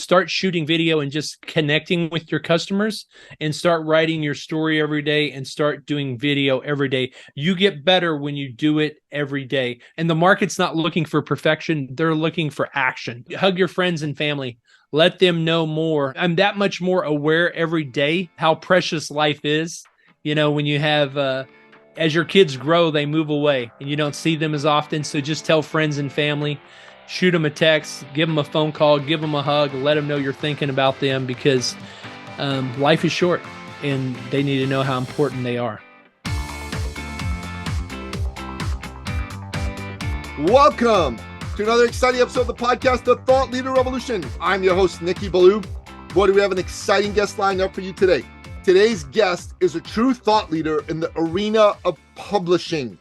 start shooting video and just connecting with your customers, and start writing your story every day, and start doing video every day. You get better when you do it every day. And the market's not looking for perfection. They're looking for action. Hug your friends and family. Let them know more. I'm that much more aware every day how precious life is. When you have, as your kids grow, they move away and you don't see them as often. So just tell friends and family, shoot them a text, give them a phone call, give them a hug, let them know you're thinking about them, because life is short and they need to know how important they are. Welcome to another exciting episode of the podcast, The Thought Leader Revolution. I'm your host, Nicky Ballou. Boy, do we have an exciting guest lined up for you today. Today's guest is a true thought leader in the arena of publishing.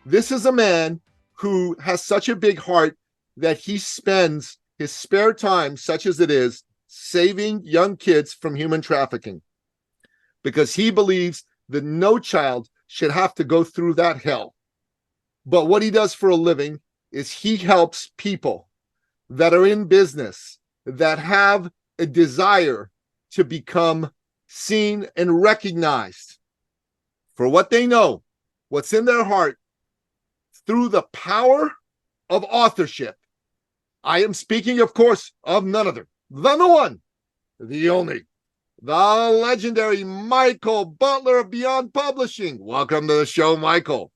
This is a man who has such a big heart that he spends his spare time, such as it is, saving young kids from human trafficking, because he believes that no child should have to go through that hell. But what he does for a living is he helps people that are in business, that have a desire to become seen and recognized for what they know, what's in their heart, through the power of authorship. I am speaking, of course, of none other than the one, the only, the legendary Michael Butler of Beyond Publishing. Welcome to the show, Michael.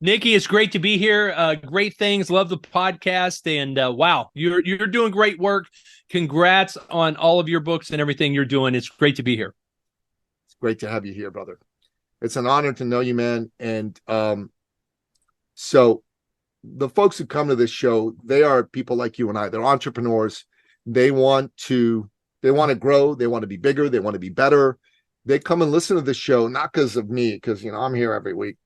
Nicky, it's great to be here. Great things. Love the podcast. And wow, you're doing great work. Congrats on all of your books and everything you're doing. It's great to be here. It's great to have you here, brother. It's an honor to know you, man. And so the folks who come to this show, they are people like you and I. They're entrepreneurs. They want to grow. They want to be bigger. They want to be better. They come and listen to this show, not because of me, because I'm here every week.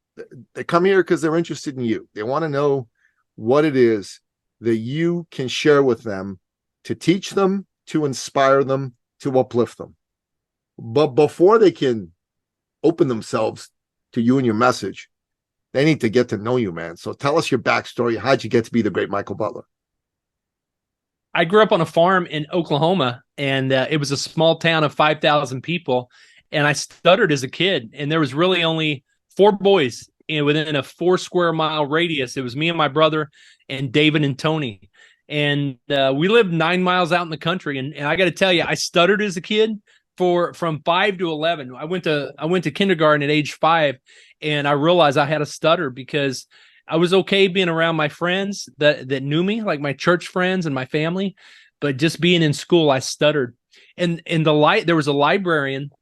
They come here because they're interested in you. They want to know what it is that you can share with them to teach them, to inspire them, to uplift them. But before they can open themselves to you and your message, they need to get to know you, man. So tell us your backstory. How'd you get to be the great Michael Butler? I grew up on a farm in Oklahoma, and it was a small town of 5,000 people. And I stuttered as a kid, and there was really only 4 boys within a 4 square mile radius. It was me and my brother and David and Tony. And we lived 9 miles out in the country. And I got to tell you, I stuttered as a kid from 5 to 11. I went to kindergarten at age 5, and I realized I had a stutter because I was okay being around my friends that knew me, like my church friends and my family, but just being in school, I stuttered. And there was a librarian.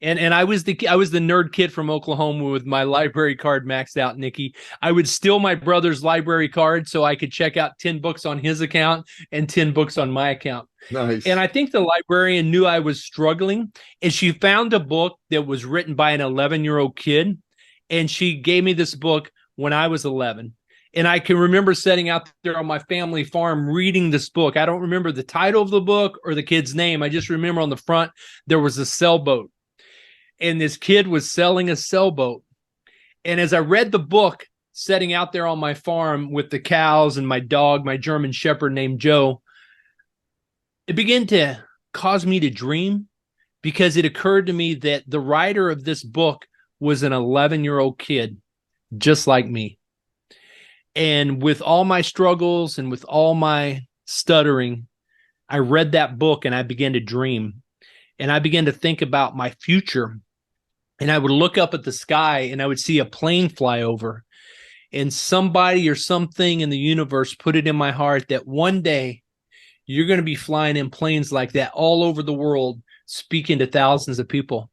And I was the nerd kid from Oklahoma with my library card maxed out, Nicky. I would steal my brother's library card so I could check out 10 books on his account and 10 books on my account. Nice. And I think the librarian knew I was struggling, and she found a book that was written by an 11-year-old kid, and she gave me this book when I was 11. And I can remember sitting out there on my family farm reading this book. I don't remember the title of the book or the kid's name. I just remember on the front there was a sailboat. And this kid was selling a sailboat. And as I read the book, sitting out there on my farm with the cows and my dog, my German Shepherd named Joe, it began to cause me to dream, because it occurred to me that the writer of this book was an 11-year-old kid, just like me. And with all my struggles and with all my stuttering, I read that book and I began to dream. And I began to think about my future. And I would look up at the sky and I would see a plane fly over, and somebody or something in the universe put it in my heart that one day you're going to be flying in planes like that all over the world, speaking to thousands of people.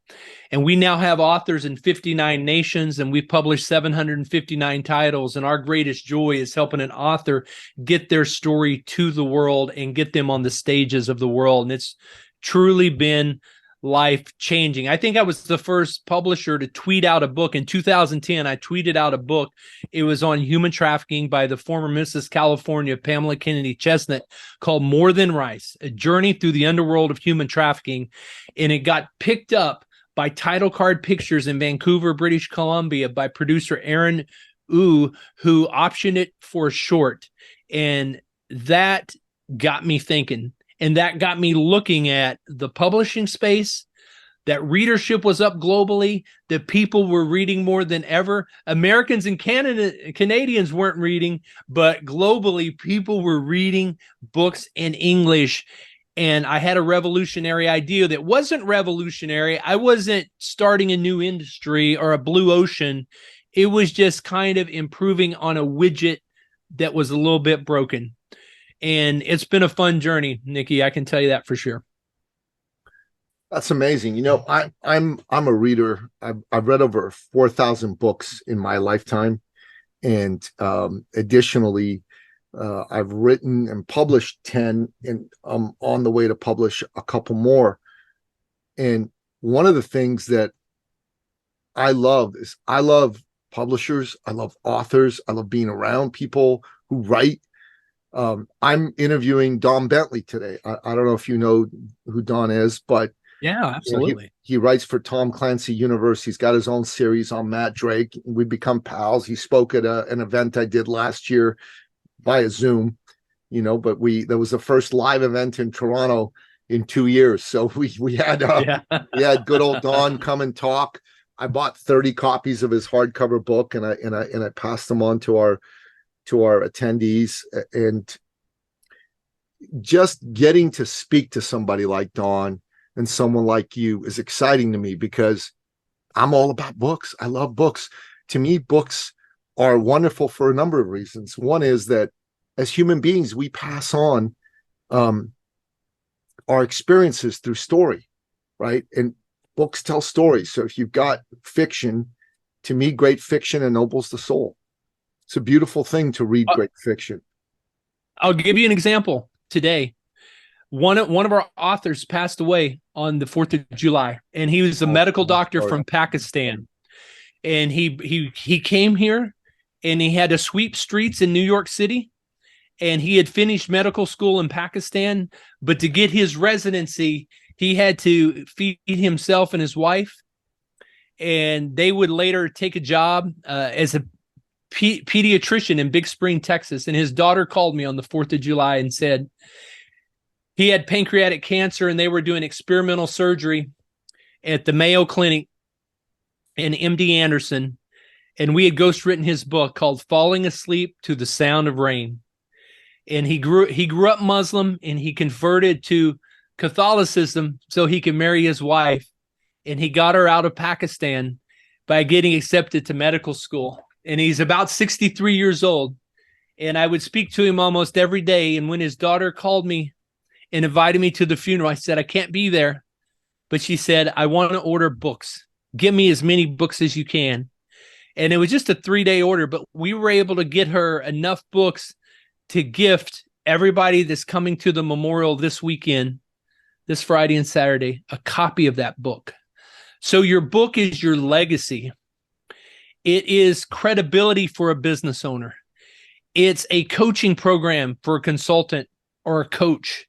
And we now have authors in 59 nations, and we've published 759 titles. And our greatest joy is helping an author get their story to the world and get them on the stages of the world. And it's truly been life-changing. I think I was the first publisher to tweet out a book. In 2010, I tweeted out a book. It was on human trafficking by the former Mrs. California, Pamela Kennedy Chestnut, called More Than Rice, A Journey Through the Underworld of Human Trafficking. And it got picked up by Title Card Pictures in Vancouver, British Columbia, by producer Aaron Wu, who optioned it for a short. And that got me thinking. And that got me looking at the publishing space, that readership was up globally, that people were reading more than ever. Americans and Canadians weren't reading, but globally, people were reading books in English. And I had a revolutionary idea that wasn't revolutionary. I wasn't starting a new industry or a blue ocean. It was just kind of improving on a widget that was a little bit broken. And it's been a fun journey, Nikki. I can tell you that for sure. That's amazing. I'm a reader. I've read over 4,000 books in my lifetime, and additionally, I've written and published 10, and I'm on the way to publish a couple more. And one of the things that I love publishers. I love authors. I love being around people who write. I'm interviewing Don Bentley today. I don't know if you know who Don is, but yeah, absolutely. He writes for Tom Clancy Universe. He's got his own series on Matt Drake. We've become pals. He spoke at an event I did last year via Zoom, but there was the first live event in Toronto in 2 years. So we had good old Don come and talk. I bought 30 copies of his hardcover book, and I passed them on to our attendees. And just getting to speak to somebody like Don and someone like you is exciting to me, because I'm all about books. I love books. To me, books are wonderful for a number of reasons. One is that as human beings, we pass on our experiences through story, right? And books tell stories. So if you've got fiction, to me, great fiction ennobles the soul. It's a beautiful thing to read great fiction. I'll give you an example today. One of our authors passed away on the 4th of July, and he was a medical doctor from Pakistan. And he came here, and he had to sweep streets in New York City, and he had finished medical school in Pakistan, but to get his residency, he had to feed himself and his wife, and they would later take a job as a pediatrician in Big Spring, Texas. And his daughter called me on the 4th of July and said he had pancreatic cancer, and they were doing experimental surgery at the Mayo Clinic in MD Anderson. And we had ghostwritten his book called Falling Asleep to the Sound of Rain. And he grew up Muslim, and he converted to Catholicism so he could marry his wife. And he got her out of Pakistan by getting accepted to medical school. And he's about 63 years old. And I would speak to him almost every day. And when his daughter called me and invited me to the funeral, I said, I can't be there. But she said, I want to order books. Give me as many books as you can. And it was just a 3-day order, but we were able to get her enough books to gift everybody that's coming to the memorial this weekend, this Friday and Saturday, a copy of that book. So your book is your legacy. It is credibility for a business owner. It's a coaching program for a consultant or a coach.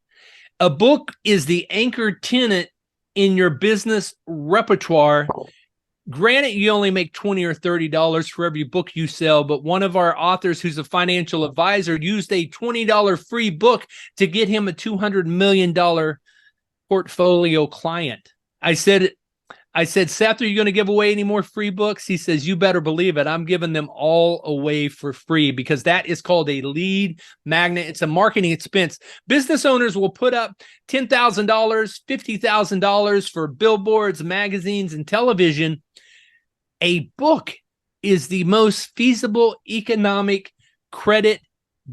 A book is the anchor tenant in your business repertoire. Granted, you only make $20 or $30 for every book you sell, but one of our authors who's a financial advisor used a $20 free book to get him a $200 million portfolio client. I said, Seth, are you going to give away any more free books? He says, you better believe it. I'm giving them all away for free, because that is called a lead magnet. It's a marketing expense. Business owners will put up $10,000, $50,000 for billboards, magazines, and television. A book is the most feasible economic credit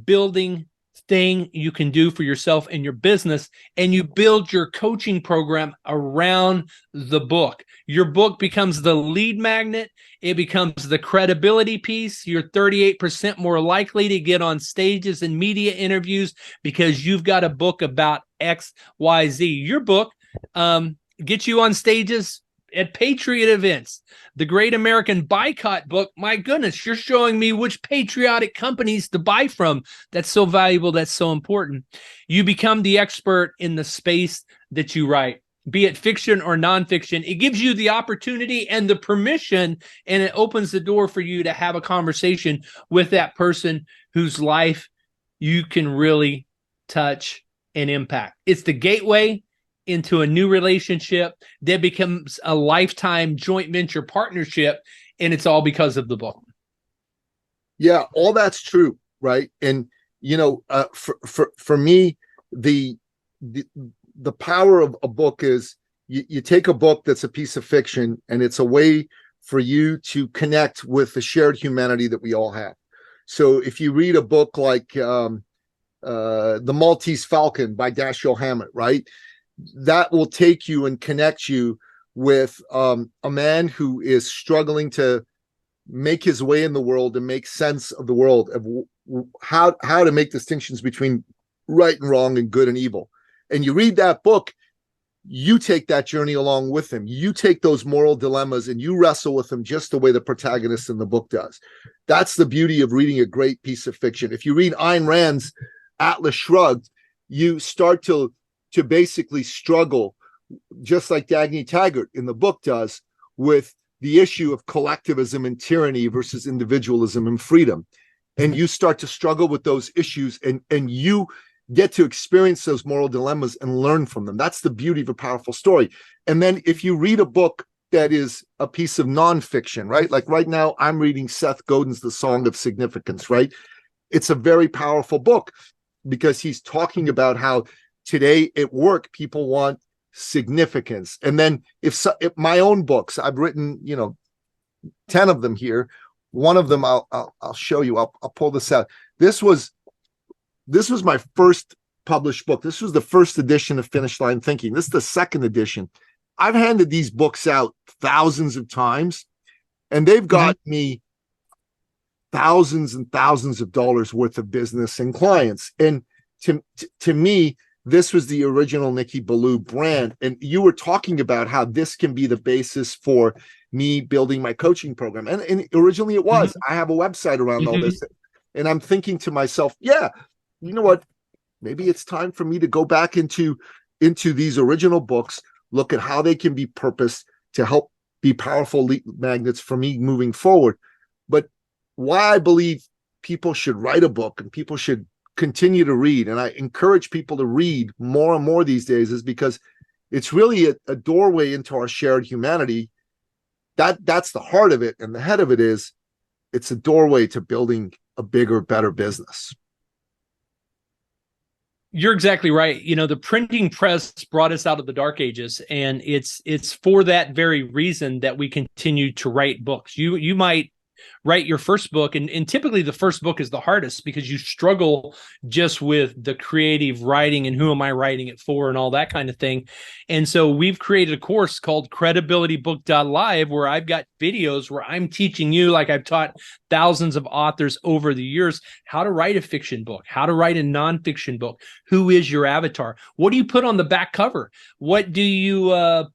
building thing you can do for yourself and your business, and you build your coaching program around the book. Your book becomes the lead magnet. It becomes the credibility piece. You're 38% more likely to get on stages and media interviews because you've got a book about X, Y, Z. Your book gets you on stages at patriot events. The Great American Boycott book, my goodness, you're showing me which patriotic companies to buy from. That's so valuable. That's so important. You become the expert in the space that you write, be it fiction or nonfiction. It gives you the opportunity and the permission, and it opens the door for you to have a conversation with that person whose life you can really touch and impact. It's the gateway into a new relationship that becomes a lifetime joint venture partnership, and it's all because of the book. Yeah, all that's true, right? And for me, the power of a book is you take a book that's a piece of fiction, and it's a way for you to connect with the shared humanity that we all have. So if you read a book like The Maltese Falcon by Dashiell Hammett, right, that will take you and connect you with a man who is struggling to make his way in the world and make sense of the world, of how to make distinctions between right and wrong and good and evil. And you read that book, you take that journey along with him. You take those moral dilemmas and you wrestle with them just the way the protagonist in the book does. That's the beauty of reading a great piece of fiction. If you read Ayn Rand's Atlas Shrugged, you start to basically struggle, just like Dagny Taggart in the book does, with the issue of collectivism and tyranny versus individualism and freedom. And you start to struggle with those issues, and you get to experience those moral dilemmas and learn from them. That's the beauty of a powerful story. And then if you read a book that is a piece of nonfiction, right? Like right now, I'm reading Seth Godin's The Song of Significance, right? It's a very powerful book because he's talking about how today at work, people want significance. And then if my own books, I've written, 10 of them here. One of them I'll show you. I'll pull this out. This was my first published book. This was the first edition of Finish Line Thinking. This is the second edition. I've handed these books out thousands of times, and they've got me thousands and thousands of dollars worth of business and clients. And to me, this was the original Nikki Ballou brand. And you were talking about how this can be the basis for me building my coaching program. And originally it was. I have a website around all this. And I'm thinking to myself, yeah, you know what? Maybe it's time for me to go back into these original books, look at how they can be purposed to help be powerful lead magnets for me moving forward. But why I believe people should write a book and people should continue to read, and I encourage people to read more and more these days, is because it's really a doorway into our shared humanity. That's the heart of it, and the head of it is it's a doorway to building a bigger, better business. You're exactly right. The printing press brought us out of the dark ages, and it's for that very reason that we continue to write books. You might write your first book, and typically the first book is the hardest because you struggle just with the creative writing and who am I writing it for and all that kind of thing. And so we've created a course called credibilitybook.live where I've got videos where I'm teaching you, like I've taught thousands of authors over the years, how to write a fiction book, how to write a nonfiction book. Who is your avatar? What do you put on the back cover? What do you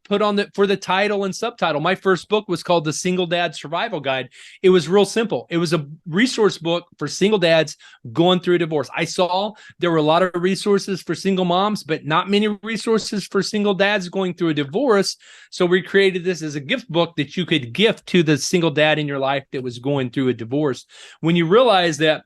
put on for the title and subtitle? My first book was called The Single Dad Survival Guide. It was real simple. It was a resource book for single dads going through a divorce. I saw there were a lot of resources for single moms, but not many resources for single dads going through a divorce. So we created this as a gift book that you could gift to the single dad in your life that was going through a divorce. When you realize that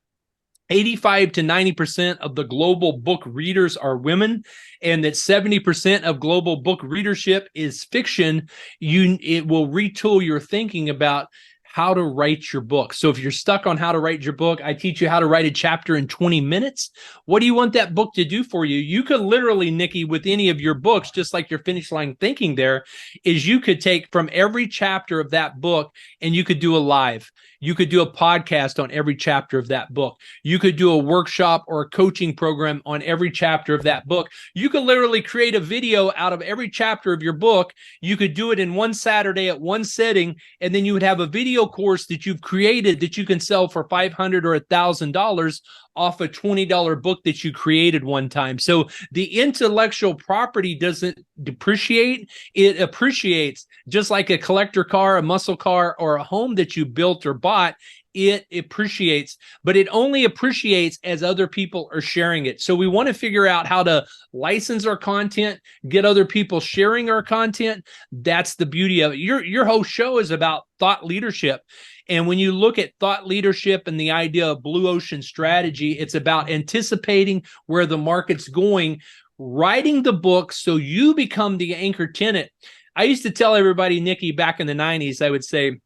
85 to 90% of the global book readers are women, and that 70% of global book readership is fiction, it will retool your thinking about how to write your book. So if you're stuck on how to write your book, I teach you how to write a chapter in 20 minutes. What do you want that book to do for you? You could literally, Nikki, with any of your books, just like your Finish Line Thinking there, is you could take from every chapter of that book and you could do a live. You could do a podcast on every chapter of that book. You could do a workshop or a coaching program on every chapter of that book. You could literally create a video out of every chapter of your book. You could do it in one Saturday at one setting, and then you would have a video course that you've created that you can sell for $500 or $1,000 off a $20 book that you created one time. So the intellectual property doesn't depreciate, it appreciates. Just like a collector car, a muscle car, or a home that you built or bought, it appreciates, but it only appreciates as other people are sharing it. So we want to figure out how to license our content, get other people sharing our content. That's the beauty of it. Your whole show is about thought leadership. And when you look at thought leadership and the idea of blue ocean strategy, it's about anticipating where the market's going, writing the book so you become the anchor tenant. I used to tell everybody, Nikki, back in the 90s, I would say,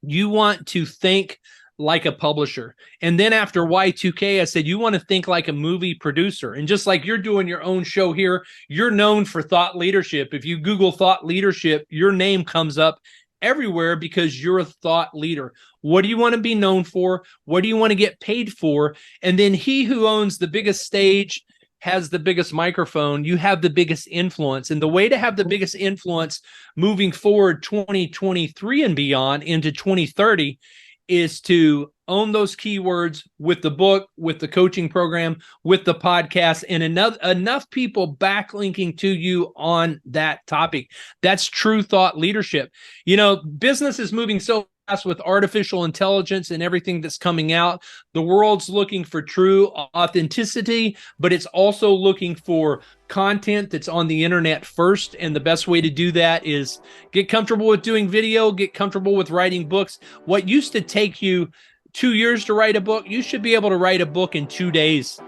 you want to think like a publisher. And then after Y2K, I said, you want to think like a movie producer. And just like you're doing your own show here, you're known for thought leadership. If you Google thought leadership, your name comes up everywhere because you're a thought leader. What do you want to be known for? What do you want to get paid for? And then he who owns the biggest stage has the biggest microphone. You have the biggest influence. And the way to have the biggest influence moving forward 2023 and beyond into 2030 is to own those keywords with the book, with the coaching program, with the podcast, and enough people backlinking to you on that topic. That's true thought leadership. You know, business is moving so fast with artificial intelligence and everything that's coming out. The world's looking for true authenticity, but it's also looking for content that's on the internet first. And the best way to do that is get comfortable with doing video, get comfortable with writing books. What used to take you 2 years to write a book, you should be able to write a book in 2 days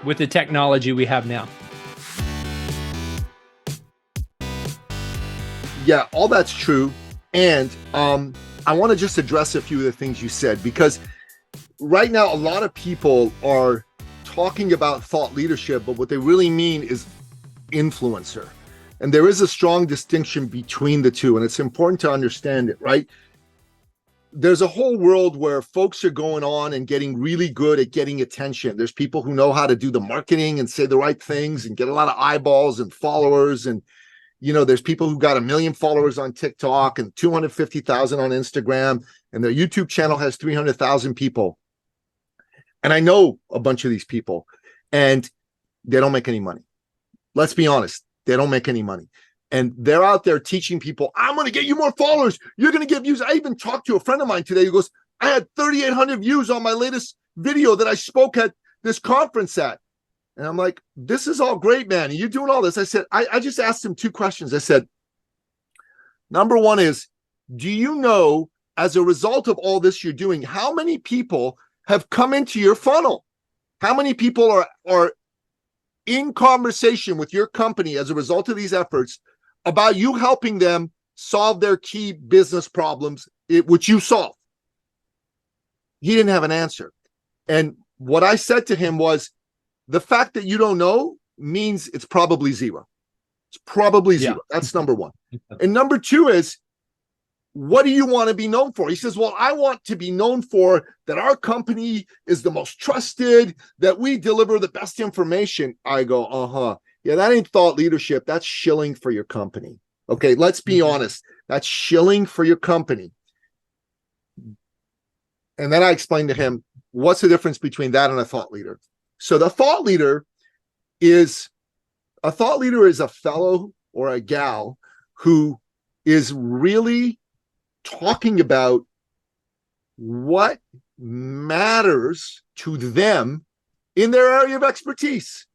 with the technology we have now. Yeah, all that's true. And I want to just address a few of the things you said, because right now, a lot of people are talking about thought leadership, but what they really mean is influencer. And there is a strong distinction between the two, and it's important to understand it, right? There's a whole world where folks are going on and getting really good at getting attention. There's people who know how to do the marketing and say the right things and get a lot of eyeballs and followers. And, you know, there's people who got 1 million followers on TikTok and 250,000 on Instagram, and their YouTube channel has 300,000 people. And I know a bunch of these people, and they don't make any money. Let's be honest. They don't make any money. And they're out there teaching people, I'm going to get you more followers. You're going to get views. I even talked to a friend of mine today who goes, I had 3,800 views on my latest video that I spoke at this conference at. And I'm like, this is all great, man. You're doing all this. I said, I just asked him 2 questions. I said, number one is, do you know, as a result of all this you're doing, how many people have come into your funnel? How many people are in conversation with your company as a result of these efforts about you helping them solve their key business problems, which you solve? He didn't have an answer. And what I said to him was, the fact that you don't know means it's probably zero. It's probably zero. Yeah. That's number one. And number two is, what do you want to be known for? He says, well, I want to be known for that our company is the most trusted, that we deliver the best information. I go, yeah, that ain't thought leadership. That's shilling for your company. Okay, let's be honest. That's shilling for your company. And then I explained to him, what's the difference between that and a thought leader? So the thought leader is a fellow or a gal who is really talking about what matters to them in their area of expertise,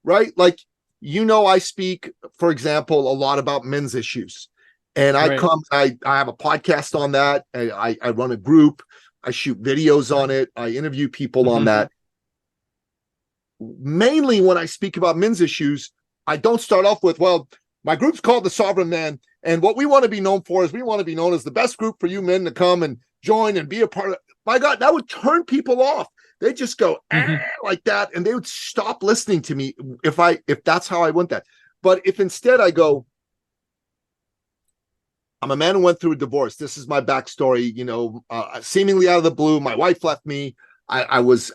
right? Like, you know, I speak, for example, a lot about men's issues, and I have a podcast on that. I run a group. I shoot videos on it. I interview people on that. Mainly when I speak about men's issues, I don't start off with, well, my group's called the Sovereign Man, and what we want to be known for is we want to be known as the best group for you men to come and join and be a part of. My God, that would turn people off. They just go like that, and they would stop listening to me if that's how I went that. But if instead I go, I'm a man who went through a divorce. This is my backstory. You know, seemingly out of the blue, my wife left me. I was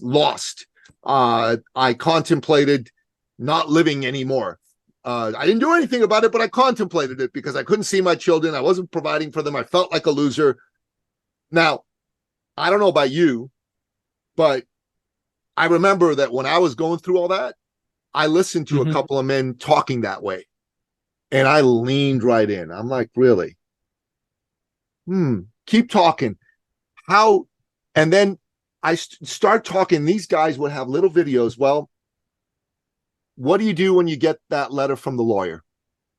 lost. I contemplated not living anymore. I didn't do anything about it, but I contemplated it because I couldn't see my children. I wasn't providing for them. I felt like a loser. Now, I don't know about you, but I remember that when I was going through all that, I listened to a couple of men talking that way, and I leaned right in. I'm like, really? Keep talking. How? And then I start talking. These guys would have little videos. Well, what do you do when you get that letter from the lawyer?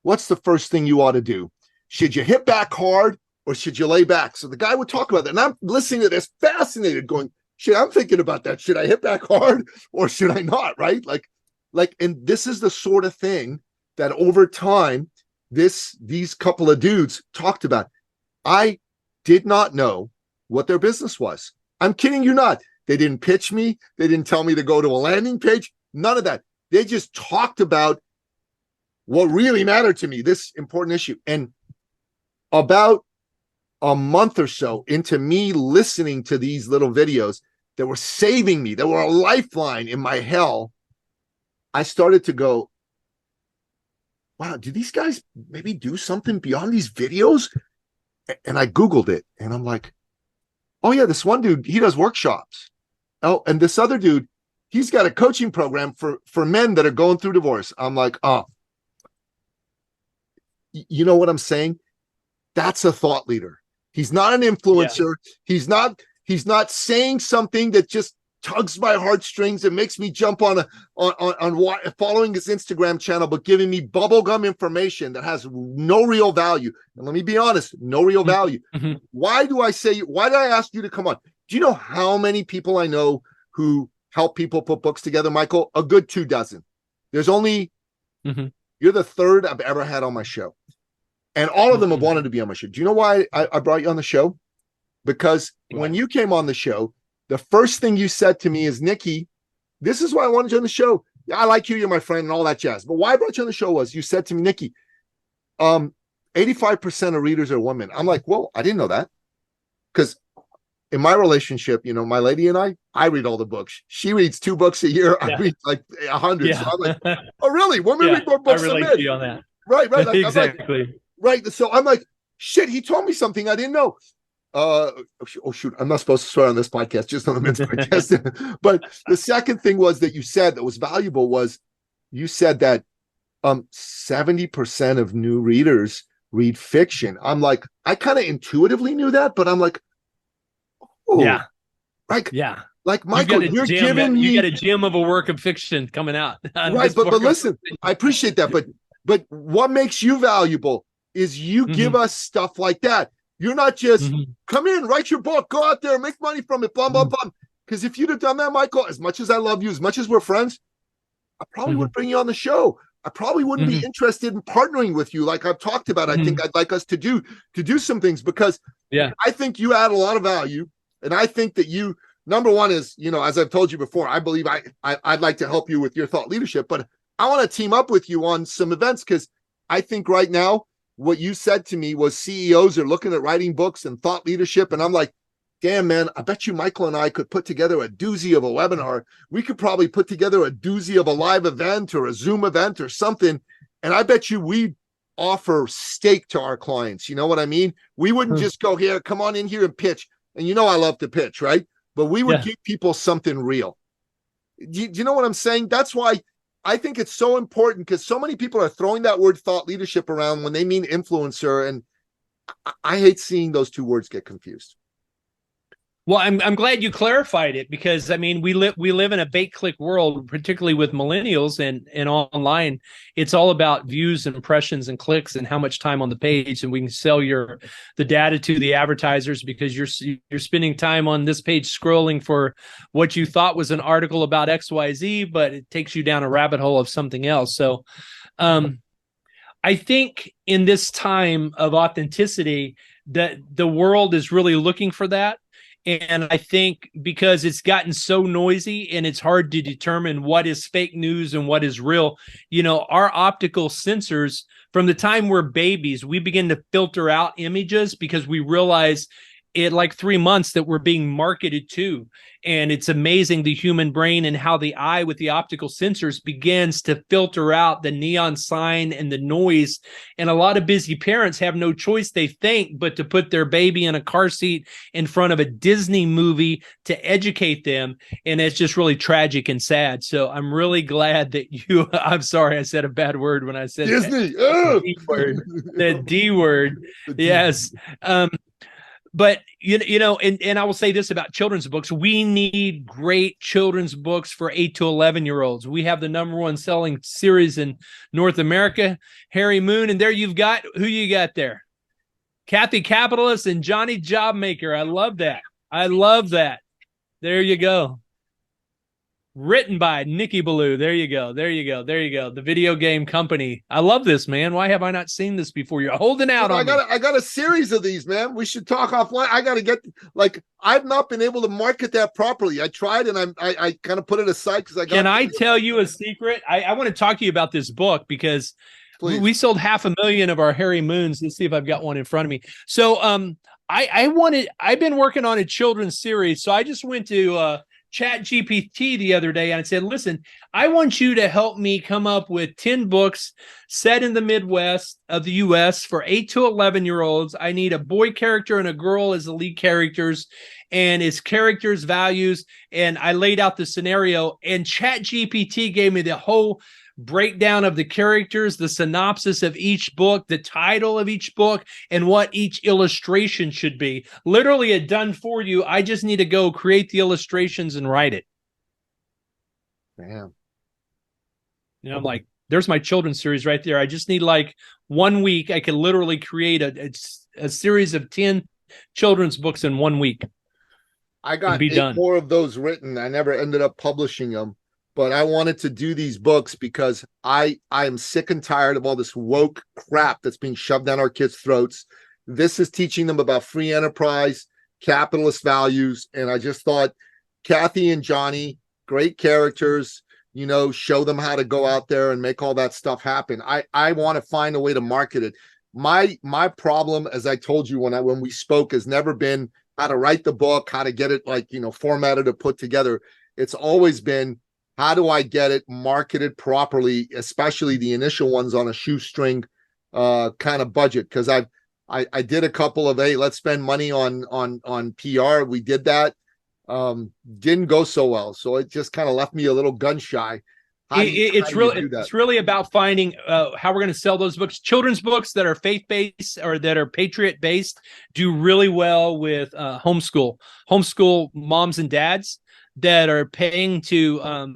What's the first thing you ought to do? Should you hit back hard or should you lay back? So the guy would talk about that. And I'm listening to this, fascinated, going, shit, I'm thinking about that. Should I hit back hard or should I not? Right? Like, Like, and this is the sort of thing that over time, these couple of dudes talked about. I did not know what their business was. I'm kidding you not. They didn't pitch me. They didn't tell me to go to a landing page. None of that. They just talked about what really mattered to me, this important issue. And about a month or so into me listening to these little videos that were saving me, that were a lifeline in my hell, I started to go, wow, do these guys maybe do something beyond these videos? And I Googled it, and I'm like, oh yeah, this one dude, he does workshops. Oh, and this other dude, he's got a coaching program for men that are going through divorce. I'm like, oh, you know what I'm saying? That's a thought leader. He's not an influencer. Yeah. He's not saying something that just tugs my heartstrings and makes me jump on following his Instagram channel, but giving me bubblegum information that has no real value. And let me be honest, no real value. Mm-hmm. Why did I ask you to come on? Do you know how many people I know who help people put books together, Michael? A good 24. There's only, you're the third I've ever had on my show. And all of them have wanted to be on my show. Do you know why I brought you on the show? Because when you came on the show, the first thing you said to me is, Nikki, this is why I wanted you on the show. Yeah, I like you, you're my friend, and all that jazz. But why I brought you on the show was you said to me, Nikki, 85% of readers are women. I'm like, whoa, I didn't know that. Because in my relationship, you know, my lady and I read all the books. She reads 2 books a year. Yeah. I read like 100. Yeah. So I'm like, oh, really? Women read more books than men. I relate to you on that. Right. Like, exactly. Like, right. So I'm like, shit, he told me something I didn't know. Oh shoot, I'm not supposed to swear on this podcast, just on the men's podcast. But the second thing was that you said that was valuable was you said that 70% of new readers read fiction. I'm like, I kind of intuitively knew that, but I'm like, oh, yeah, like, yeah, like Michael, you're giving me, you got a gem of a work of fiction coming out, right? But listen, I appreciate that, but what makes you valuable is you give us stuff like that. You're not just come in, write your book, go out there, make money from it, blah, blah, blah. Because if you'd have done that, Michael, as much as I love you, as much as we're friends, I probably would bring you on the show. I probably wouldn't be interested in partnering with you like I've talked about. I think I'd like us to do some things because I think you add a lot of value. And I think that you, number one is, you know, as I've told you before, I believe I'd like to help you with your thought leadership, but I want to team up with you on some events because I think right now, what you said to me was CEOs are looking at writing books and thought leadership. And I'm like, damn, man, I bet you Michael and I could put together a doozy of a webinar. We could probably put together a doozy of a live event or a Zoom event or something. And I bet you we'd offer steak to our clients. You know what I mean? We wouldn't just go here, come on in here and pitch. And you know I love to pitch, right? But we would give people something real. Do you know what I'm saying? That's why I think it's so important because so many people are throwing that word thought leadership around when they mean influencer. And I hate seeing those 2 words get confused. Well, I'm glad you clarified it because I mean we live in a bait-click world, particularly with millennials and online. It's all about views, impressions, and clicks, and how much time on the page, and we can sell the data to the advertisers because you're spending time on this page scrolling for what you thought was an article about XYZ, but it takes you down a rabbit hole of something else. So, I think in this time of authenticity, that the world is really looking for that. And I think because it's gotten so noisy and it's hard to determine what is fake news and what is real, you know, our optical sensors, from the time we're babies, we begin to filter out images because we realize at like 3 months that we're being marketed to. And it's amazing the human brain and how the eye with the optical sensors begins to filter out the neon sign and the noise. And a lot of busy parents have no choice, they think, but to put their baby in a car seat in front of a Disney movie to educate them. And it's just really tragic and sad. So I'm really glad that you, I'm sorry, I said a bad word when I said Disney. The D word. The D word. Yes. But, you know, and I will say this about children's books. We need great children's books for 8 to 11-year-olds. We have the #1 selling series in North America, Harry Moon. And there you've got, who you got there? Kathy Capitalist and Johnny Jobmaker. I love that. I love that. There you go. Written by Nikki Ballou. There you go. There you go. There you go. The video game company. I love this, man. Why have I not seen this before? You're holding out on me. I got a series of these, man. We should talk offline. I got to get, like, I've not been able to market that properly. I tried and I kind of put it aside because I got. Can I tell you a secret? I want to talk to you about this book because we sold 500,000 of our Harry Moons. Let's see if I've got one in front of me. So I've been working on a children's series. So I just went to Chat GPT the other day and I said, listen, I want you to help me come up with 10 books set in the Midwest of the US for 8 to 11-year-olds. I need a boy character and a girl as the lead characters and its characters' values. And I laid out the scenario and Chat GPT gave me the whole breakdown of the characters, the synopsis of each book, the title of each book, and what each illustration should be. Literally, it done for you. I just need to go create the illustrations and write it. Damn. You know, I'm like, there's my children's series right there. I just need like 1 week. I can literally create a series of 10 children's books in 1 week. I got 8 more of those written. I never ended up publishing them. But I wanted to do these books because I am sick and tired of all this woke crap that's being shoved down our kids' throats. This is teaching them about free enterprise, capitalist values. And I just thought Kathy and Johnny, great characters, you know, show them how to go out there and make all that stuff happen. I want to find a way to market it. My problem, as I told you when we spoke, has never been how to write the book, how to get it, like, you know, formatted or put together. It's always been, how do I get it marketed properly, especially the initial ones on a shoestring kind of budget? Because I did a couple of, hey, let's spend money on PR. We did that. Didn't go so well. So it just kind of left me a little gun shy. It's really about finding how we're going to sell those books. Children's books that are faith-based or that are patriot-based do really well with homeschool moms and dads that are paying to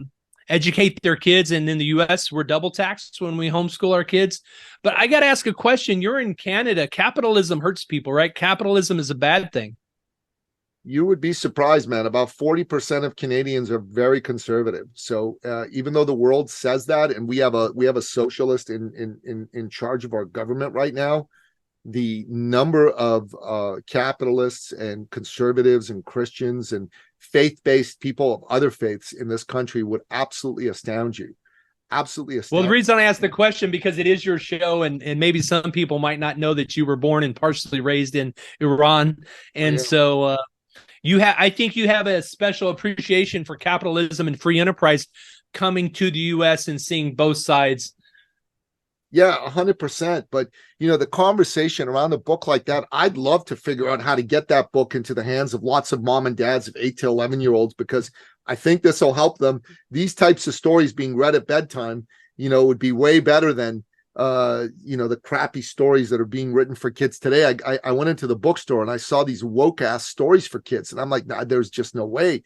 educate their kids. And in the US, we're double taxed when we homeschool our kids. But I got to ask a question. You're in Canada. Capitalism hurts people, right? Capitalism is a bad thing. You would be surprised, man. About 40% of Canadians are very conservative. So even though the world says that, and we have a socialist in charge of our government right now, the number of capitalists and conservatives and Christians and faith-based people of other faiths in this country would absolutely astound you. Absolutely astound. Well, the reason I asked the question, because it is your show, and maybe some people might not know that you were born and partially raised in Iran. And so I think you have a special appreciation for capitalism and free enterprise coming to the US and seeing both sides. Yeah, 100%. But, you know, the conversation around a book like that, I'd love to figure out how to get that book into the hands of lots of mom and dads of 8 to 11-year-olds, because I think this will help them. These types of stories being read at bedtime, you know, would be way better than, you know, the crappy stories that are being written for kids today. I went into the bookstore and I saw these woke ass stories for kids. And I'm like, nah, there's just no way.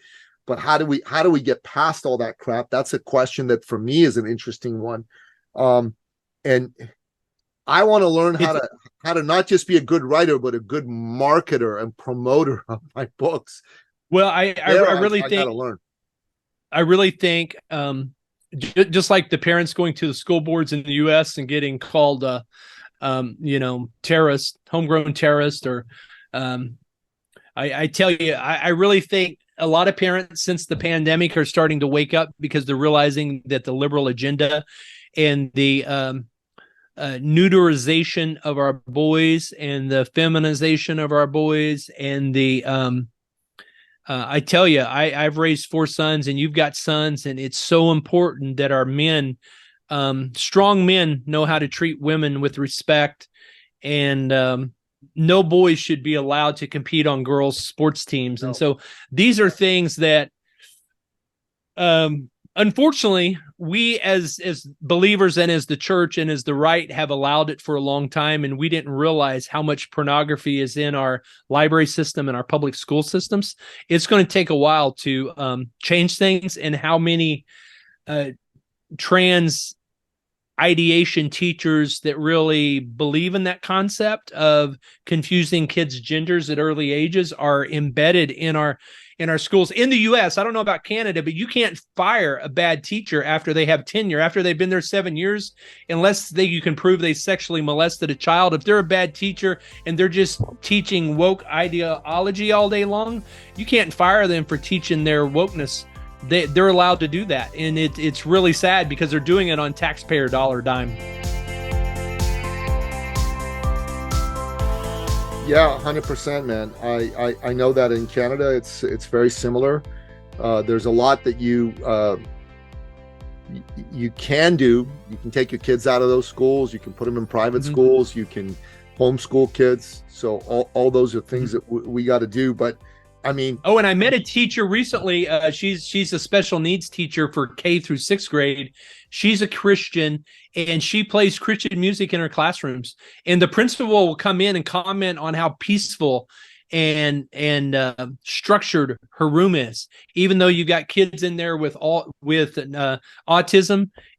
But how do we get past all that crap? That's a question that for me is an interesting one. And I want to learn how to not just be a good writer, but a good marketer and promoter of my books. Well, I really think just like the parents going to the school boards in the U.S. and getting called, you know, terrorist, homegrown terrorist, or I tell you, I really think a lot of parents since the pandemic are starting to wake up because they're realizing that the liberal agenda and the neuterization of our boys and the feminization of our boys and the I tell you, I've raised 4 sons and you've got sons, and it's so important that our men, strong men, know how to treat women with respect, and no boys should be allowed to compete on girls' sports teams. No. And so these are things that unfortunately, we as believers and as the church and as the right have allowed it for a long time, and we didn't realize how much pornography is in our library system and our public school systems. It's going to take a while to change things, and how many trans ideation teachers that really believe in that concept of confusing kids' genders at early ages are embedded in our in our schools. In the US, I don't know about Canada, but you can't fire a bad teacher after they have tenure, after they've been there 7 years, unless you can prove they sexually molested a child. If they're a bad teacher and they're just teaching woke ideology all day long, you can't fire them for teaching their wokeness. They're allowed to do that. And it's really sad because they're doing it on taxpayer dollar dime. Yeah, 100%, man. I know that in Canada, it's very similar. There's a lot that you can do. You can take your kids out of those schools. You can put them in private schools. You can homeschool kids. So all those are things that we got to do. But I mean, oh, and I met a teacher recently. She's a special needs teacher for K through 6th grade. She's a Christian, and she plays Christian music in her classrooms. And the principal will come in and comment on how peaceful and structured her room is, even though you've got kids in there with autism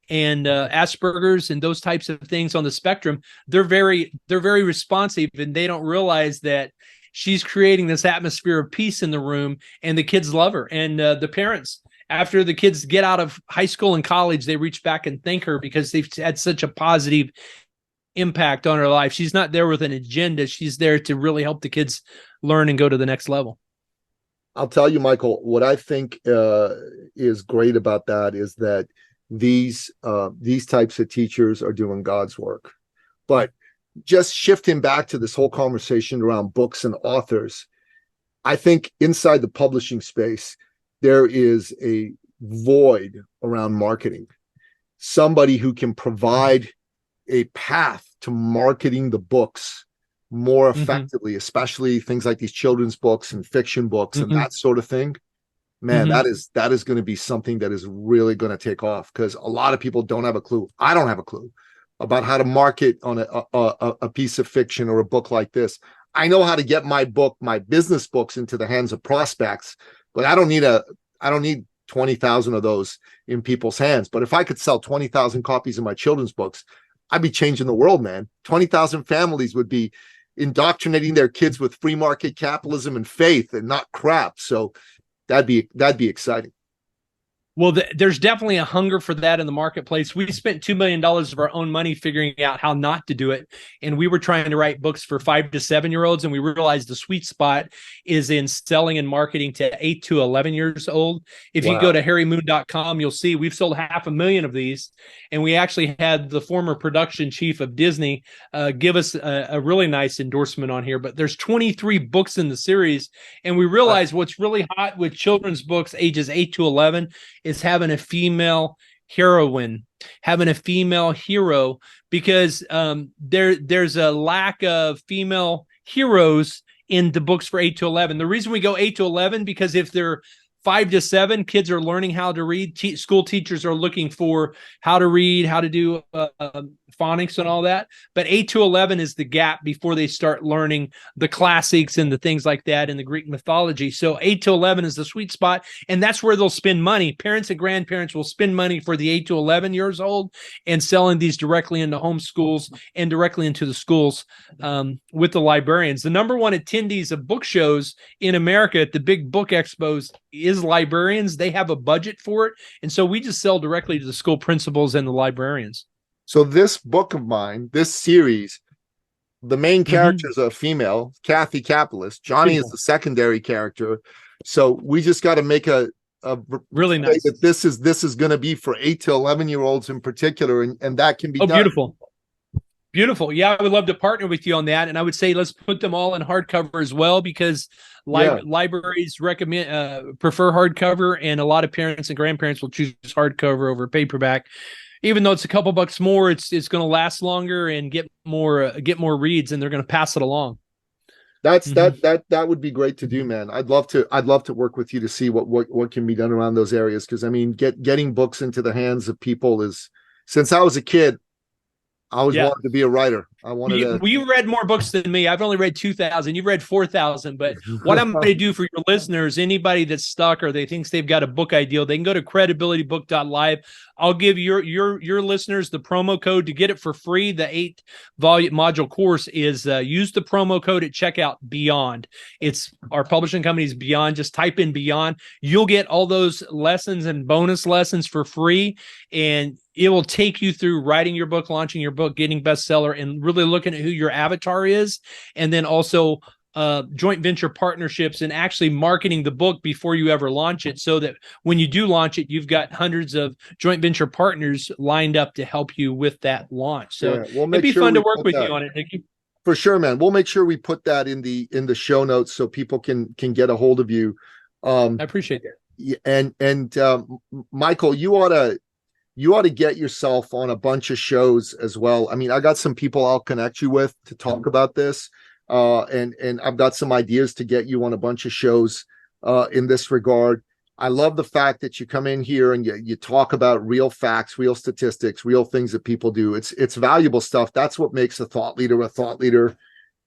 and Asperger's and those types of things on the spectrum. They're very responsive, and they don't realize that she's creating this atmosphere of peace in the room, and the kids love her. And the parents, after the kids get out of high school and college, they reach back and thank her because they've had such a positive impact on her life. She's not there with an agenda. She's there to really help the kids learn and go to the next level. I'll tell you, Michael, what I think is great about that is that these types of teachers are doing God's work. But just shifting back to this whole conversation around books and authors, I think inside the publishing space, there is a void around marketing. Somebody who can provide a path to marketing the books more effectively, especially things like these children's books and fiction books and that sort of thing. Man, that is going to be something that is really going to take off, because a lot of people don't have a clue. I don't have a clue about how to market on a piece of fiction or a book like this. I know how to get my business books into the hands of prospects, but I don't need 20,000 of those in people's hands. But if I could sell 20,000 copies of my children's books, I'd be changing the world, man. 20,000 families would be indoctrinating their kids with free market capitalism and faith and not crap. So that'd be exciting. Well, there's definitely a hunger for that in the marketplace. We spent $2 million of our own money figuring out how not to do it. And we were trying to write books for 5 to 7-year-olds. And we realized the sweet spot is in selling and marketing to 8 to 11 years old. If you go to harrymoon.com, you'll see we've sold 500,000 of these. And we actually had the former production chief of Disney give us a really nice endorsement on here. But there's 23 books in the series. And we realized what's really hot with children's books ages 8 to 11 is having a female heroine, having a female hero, because there's a lack of female heroes in the books for 8 to 11. The reason we go 8 to 11, because if they're 5 to 7, kids are learning how to read. School teachers are looking for how to read, how to do phonics and all that. But 8 to 11 is the gap before they start learning the classics and the things like that in the Greek mythology. So 8 to 11 is the sweet spot, and that's where they'll spend money. Parents and grandparents will spend money for the 8 to 11 years old and selling these directly into home schools and directly into the schools with the librarians. The number one attendees of book shows in America at the big book expos is librarians. They have a budget for it. And so we just sell directly to the school principals and the librarians. So this book of mine, this series, the main character is a female, Kathy Capitalist. Johnny is the secondary character. So we just got to make a really nice that this is going to be for 8 to 11-year-olds in particular, and that can be done. Beautiful. Yeah, I would love to partner with you on that. And I would say let's put them all in hardcover as well, because libraries prefer hardcover, and a lot of parents and grandparents will choose hardcover over paperback. Even though it's a couple bucks more, it's going to last longer and get more reads, and they're going to pass it along. That would be great to do, man. I'd love to work with you to see what can be done around those areas, because I mean, getting books into the hands of people is, since I was a kid, I always Yeah. wanted to be a writer. I wanted to. Well, you read more books than me. I've only read 2,000. You've read 4,000. But what I'm going to do for your listeners, anybody that's stuck or they thinks they've got a book idea, they can go to credibilitybook.live. I'll give your listeners the promo code to get it for free. The 8-volume module course is use the promo code at checkout, Beyond. It's our publishing company's Beyond. Just type in Beyond. You'll get all those lessons and bonus lessons for free. And it will take you through writing your book, launching your book, getting bestseller, and really looking at who your avatar is. And then also joint venture partnerships and actually marketing the book before you ever launch it, so that when you do launch it, you've got hundreds of joint venture partners lined up to help you with that launch. So it'd be fun to work with you on it, Nikki. For sure, man. We'll make sure we put that in the show notes so people can get a hold of you. I appreciate that. And Michael, you ought to get yourself on a bunch of shows as well. I mean, I got some people I'll connect you with to talk about this. And I've got some ideas to get you on a bunch of shows in this regard. I love the fact that you come in here and you talk about real facts, real statistics, real things that people do. It's valuable stuff. That's what makes a thought leader a thought leader.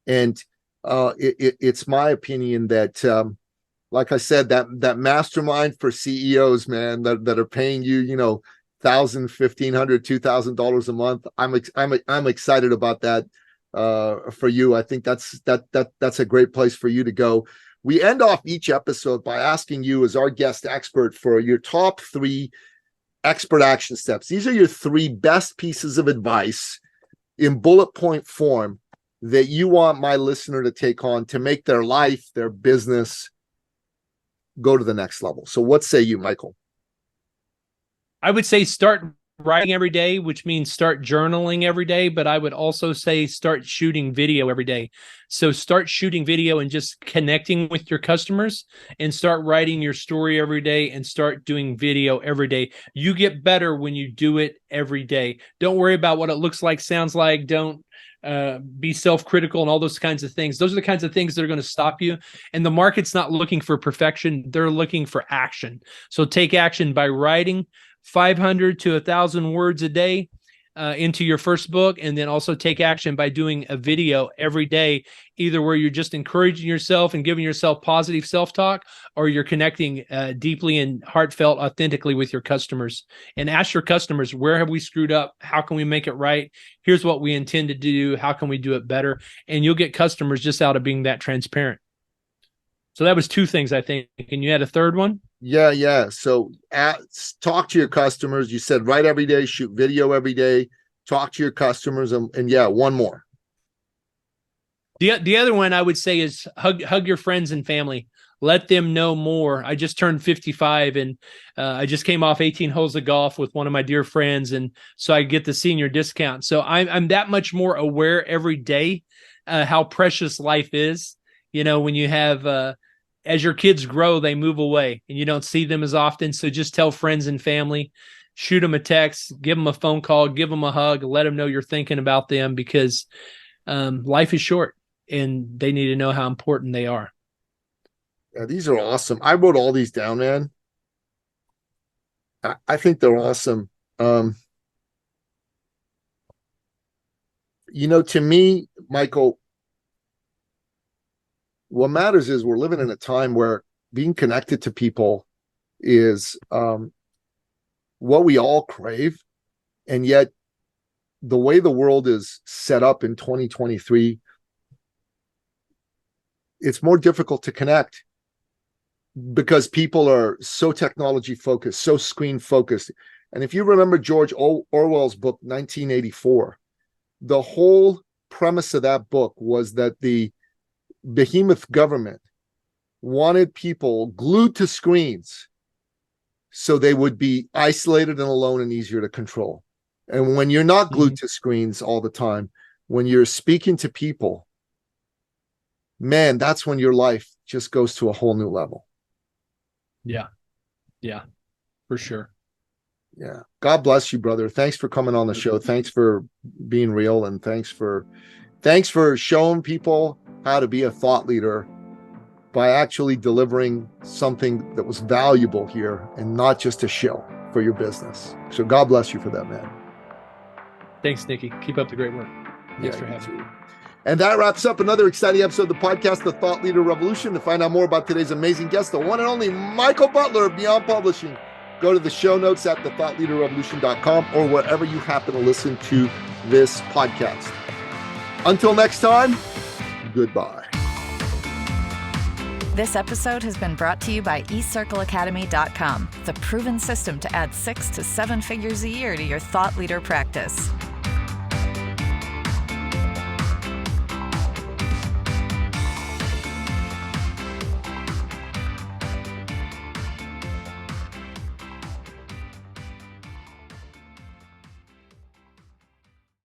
And it's my opinion that, like I said, that mastermind for CEOs, man, that are paying you, $1,000, $1,500, $2,000 a month. I'm excited about that. For you. I think that's a great place for you to go. We end off each episode by asking you, as our guest expert, for your top 3 expert action steps. These are your 3 best pieces of advice in bullet point form that you want my listener to take on to make their life, their business go to the next level. So what say you, Michael? I would say start writing every day, which means start journaling every day. But I would also say start shooting video every day. So start shooting video and just connecting with your customers, and start writing your story every day and start doing video every day. You get better when you do it every day. Don't worry about what it looks like, sounds like. Don't be self-critical and all those kinds of things. Those are the kinds of things that are going to stop you. And the market's not looking for perfection. They're looking for action. So take action by writing 500 to 1,000 words a day into your first book, and then also take action by doing a video every day, either where you're just encouraging yourself and giving yourself positive self-talk, or you're connecting deeply and heartfelt, authentically with your customers. And ask your customers, where have we screwed up? How can we make it right? Here's what we intend to do. How can we do it better? And you'll get customers just out of being that transparent. So that was 2 things, I think. And you had a third one? Yeah. So talk to your customers. You said write every day, shoot video every day, talk to your customers, and yeah, one more. The other one I would say is hug your friends and family. Let them know more. I just turned 55, and I just came off 18 holes of golf with one of my dear friends, and so I get the senior discount. So I'm that much more aware every day how precious life is. When you have as your kids grow, they move away and you don't see them as often. So just tell friends and family, shoot them a text, give them a phone call, give them a hug, let them know you're thinking about them, because life is short and they need to know how important they are. Yeah, these are awesome. I wrote all these down, man. I think they're awesome. To me, Michael, what matters is we're living in a time where being connected to people is what we all crave. And yet the way the world is set up in 2023, it's more difficult to connect because people are so technology focused, so screen focused. And if you remember George Orwell's book, 1984, the whole premise of that book was that the behemoth government wanted people glued to screens so they would be isolated and alone and easier to control. And when you're not glued to screens all the time, when you're speaking to people, man, that's when your life just goes to a whole new level. Yeah, for sure. Yeah. God bless you, brother. Thanks for coming on the show. Thanks for being real, and thanks for showing people how to be a thought leader by actually delivering something that was valuable here and not just a shill for your business. So God bless you for that, man. Thanks, Nikki. Keep up the great work. Thanks for having me. And that wraps up another exciting episode of the podcast, The Thought Leader Revolution. To find out more about today's amazing guest, the one and only Michael Butler of Beyond Publishing, go to the show notes at thethoughtleaderrevolution.com or wherever you happen to listen to this podcast. Until next time, goodbye. This episode has been brought to you by eCircleAcademy.com, the proven system to add 6 to 7 figures a year to your thought leader practice.